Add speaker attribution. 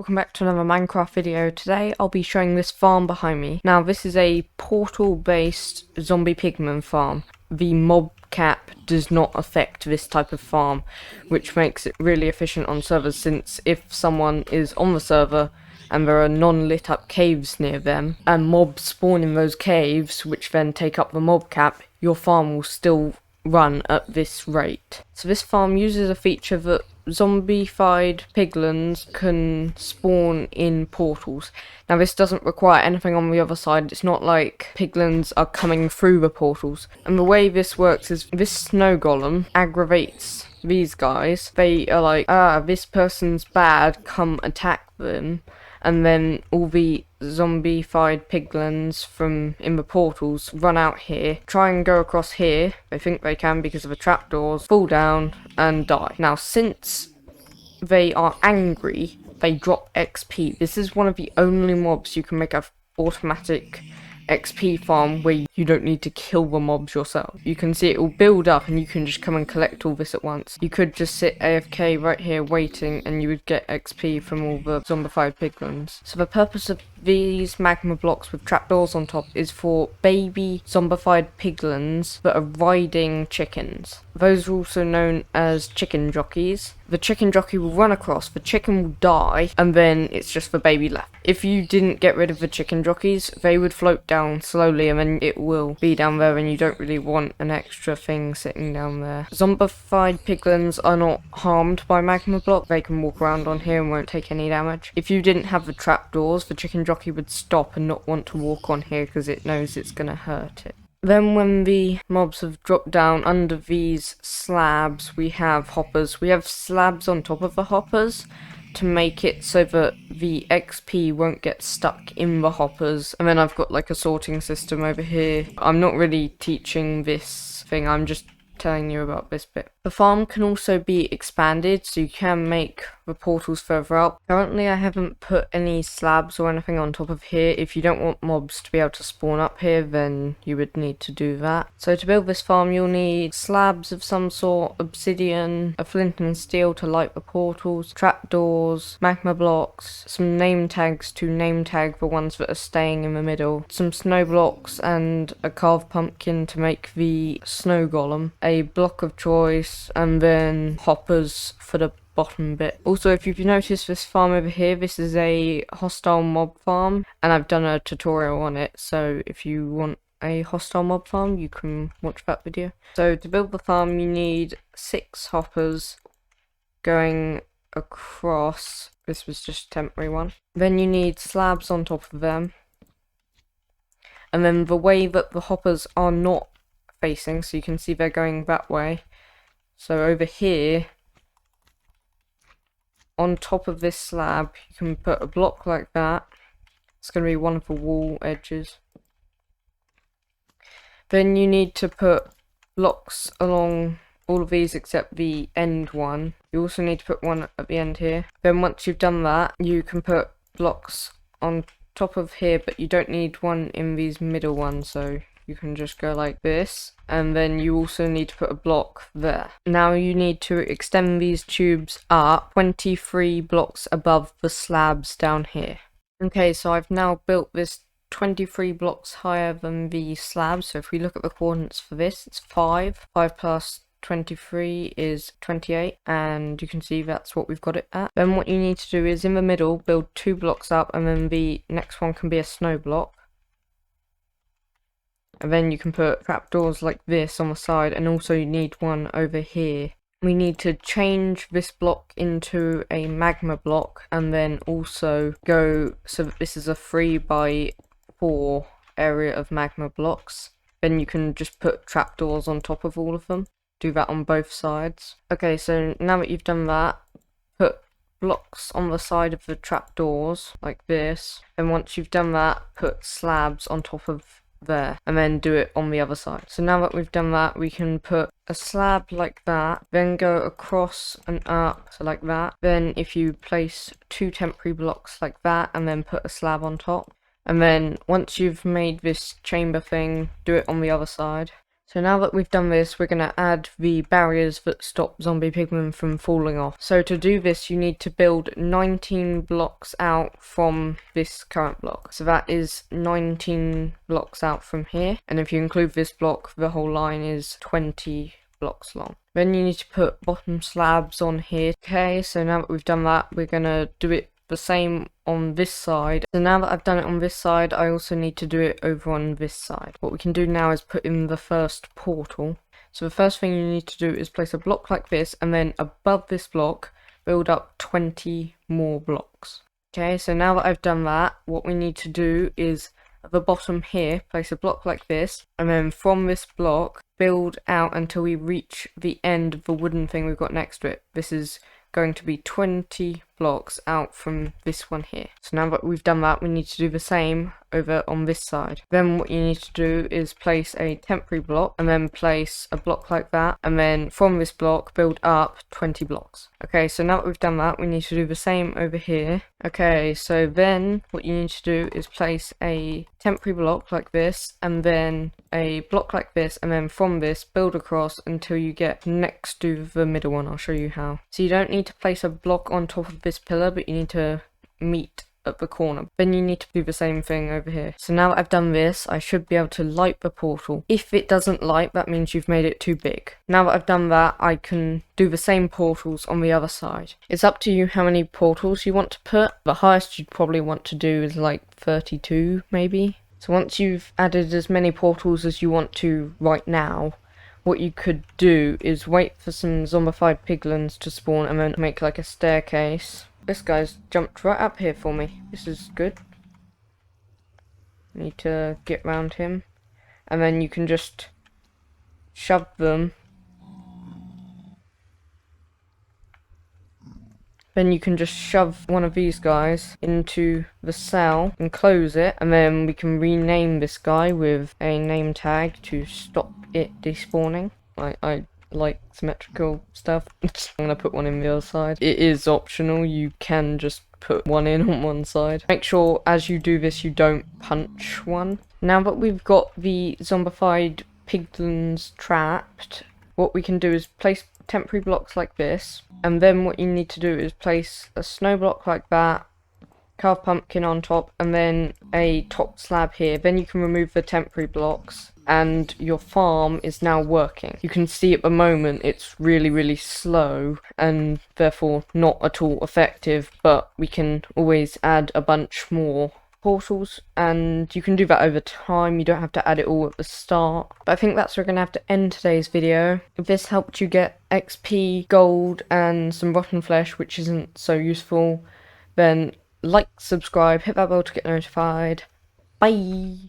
Speaker 1: Welcome back to another Minecraft video. Today I'll be showing this farm behind me. Now this is a portal based zombie pigman farm. The mob cap does not affect this type of farm, which makes it really efficient on servers, since if someone is on the server and there are non-lit up caves near them and mobs spawn in those caves which then take up the mob cap, your farm will still run at this rate. So this farm uses a feature that zombified piglins can spawn in portals. Now this doesn't require anything on the other side. It's not like piglins are coming through the portals. And the way this works is this snow golem aggravates these guys. They are like, this person's bad, come attack them. And then all the zombified piglins from in the portals run out here, try and go across here. They think they can because of the trapdoors, fall down and die. Now since they are angry, they drop XP. This is one of the only mobs you can make an automatic XP farm where you don't need to kill the mobs yourself. You can see it will build up and you can just come and collect all this at once. You could just sit AFK right here waiting and you would get XP from all the zombified piglins. So the purpose of these magma blocks with trapdoors on top is for baby zombified piglins that are riding chickens. Those are also known as chicken jockeys. The chicken jockey will run across, the chicken will die, and then it's just the baby left. If you didn't get rid of the chicken jockeys, they would float down slowly and then it will be down there, and you don't really want an extra thing sitting down there. Zombified piglins are not harmed by magma block. They can walk around on here and won't take any damage. If you didn't have the trapdoors, the chicken jockey would stop and not want to walk on here because it knows it's going to hurt it. Then when the mobs have dropped down under these slabs, we have hoppers. We have slabs on top of the hoppers to make it so that the XP won't get stuck in the hoppers. And then I've got like a sorting system over here. I'm not really teaching this thing, I'm just telling you about this bit. The farm can also be expanded, so you can make the portals further out. Currently I haven't put any slabs or anything on top of here. If you don't want mobs to be able to spawn up here, then you would need to do that. So to build this farm you'll need slabs of some sort, obsidian, a flint and steel to light the portals, trapdoors, magma blocks, some name tags to name tag the ones that are staying in the middle, some snow blocks and a carved pumpkin to make the snow golem, a block of choice, and then hoppers for the bottom bit. Also, if you've noticed this farm over here, this is a hostile mob farm, and I've done a tutorial on it, so if you want a hostile mob farm you can watch that video. So to build the farm you need 6 hoppers going across. This was just a temporary one. Then you need slabs on top of them, and then the way that the hoppers are not facing, so you can see they're going that way. So over here, on top of this slab, you can put a block like that. It's going to be one of the wall edges. Then you need to put blocks along all of these except the end one. You also need to put one at the end here. Then once you've done that, you can put blocks on top of here, but you don't need one in these middle ones, so you can just go like this, and then you also need to put a block there. Now you need to extend these tubes up 23 blocks above the slabs down here. Okay, so I've now built this 23 blocks higher than the slabs. So if we look at the coordinates for this, it's 5. 5 plus 23 is 28, and you can see that's what we've got it at. Then what you need to do is in the middle build 2 blocks up, and then the next one can be a snow block. And then you can put trapdoors like this on the side, and also you need one over here. We need to change this block into a magma block, and then also go so that this is a 3x4 area of magma blocks. Then you can just put trapdoors on top of all of them. Do that on both sides. Okay, so now that you've done that, put blocks on the side of the trapdoors like this. And once you've done that, put slabs on top of there, and then do it on the other side. So now that we've done that, we can put a slab like that, then go across and up, so like that. Then if you place 2 temporary blocks like that, and then put a slab on top, and then once you've made this chamber thing, do it on the other side. So now that we've done this, we're going to add the barriers that stop zombie pigmen from falling off. So to do this, you need to build 19 blocks out from this current block. So that is 19 blocks out from here. And if you include this block, the whole line is 20 blocks long. Then you need to put bottom slabs on here. Okay, so now that we've done that, we're going to do it the same on this side. So now that I've done it on this side, I also need to do it over on this side. What we can do now is put in the first portal. So the first thing you need to do is place a block like this, and then above this block build up 20 more blocks. Okay, so now that I've done that, what we need to do is at the bottom here place a block like this, and then from this block build out until we reach the end of the wooden thing we've got next to it. This is going to be 20 blocks out from this one here. So now that we've done that, we need to do the same over on this side. Then what you need to do is place a temporary block, and then place a block like that, and then from this block build up 20 blocks. Okay, so now that we've done that, we need to do the same over here. Okay, so then what you need to do is place a temporary block like this, and then a block like this, and then from this build across until you get next to the middle one. I'll show you how. So you don't need to place a block on top of this pillar, but you need to meet at the corner. Then you need to do the same thing over here. So now that I've done this, I should be able to light the portal. If it doesn't light, that means you've made it too big. Now that I've done that, I can do the same portals on the other side. It's up to you how many portals you want to put. The highest you'd probably want to do is like 32 maybe. So once you've added as many portals as you want to right now, what you could do is wait for some zombified piglins to spawn and then make like a staircase. This guy's jumped right up here for me. This is good. Need to get round him. And then you can just shove them. Then you can just shove one of these guys into the cell and close it. And then we can rename this guy with a name tag to stop it despawning. I like symmetrical stuff. I'm gonna put one in the other side. It is optional, you can just put one in on one side. Make sure as you do this you don't punch one. Now that we've got the zombified piglins trapped, what we can do is place temporary blocks like this, and then what you need to do is place a snow block like that, carved pumpkin on top, and then a top slab here. Then you can remove the temporary blocks and your farm is now working. You can see at the moment it's really slow and therefore not at all effective, but we can always add a bunch more portals, and you can do that over time. You don't have to add it all at the start. But I think that's where we're gonna have to end today's video. If this helped you get XP, gold, and some rotten flesh, which isn't so useful, then like, subscribe, hit that bell to get notified. Bye!